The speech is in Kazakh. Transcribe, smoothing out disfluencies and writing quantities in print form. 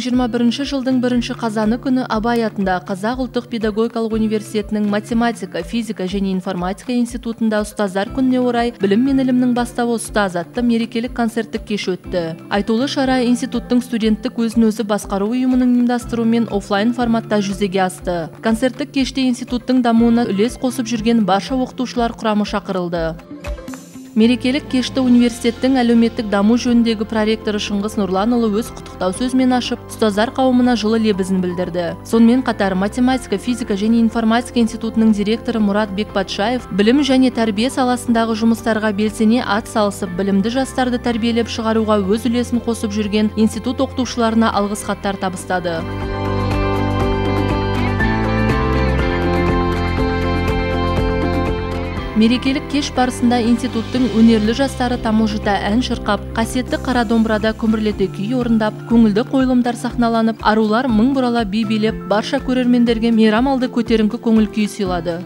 2021 жылдың 1 қазаны күні Абай атындағы Қазақ ұлттық педагогикалық университетінің математика, физика және информатика институтында ұстаздар күніне орай білім мен ілімнің бастауы ұстаз атты мерекелік концерттік кеш өтті. Айтулы шара институттың студенттік өзін-өзі басқару ұйымының ұйымдастыруымен офлайн форматта жүзеге асты. Концерттік кеште институттың дамуына үлес қосып жүрген барша оқытушылар құрамы шақырылды. Мерекелік кешті университеттің әлеуметтік даму жөніндегі проректоры Шыңғыс Нұрланұлы өз құттықтау сөзімен ашып, ұстаздар қауымына жылы лебізін білдірді. Сонымен қатар математика, физика және информатика институтының директоры Мұрат Бекпатшаев білім және тәрбие саласындағы жұмыстарға белсене ат салысып, білімді жастарды тәрбиелеп шығаруға өз үлесін қосып жүрген институт оқытушыларына алғыс хаттар табыстады. Мерекелік кеш барысында институттың өнерлі жастары тамылжыта ән шырқап, қасиетті қара домбырада күмбірлете күй орындап, көңілді қойылымдар сахналанып, арулар мың бұрала би билеп, барша көрермендерге мейрам алды көтеріңкі көңіл күй сыйлады.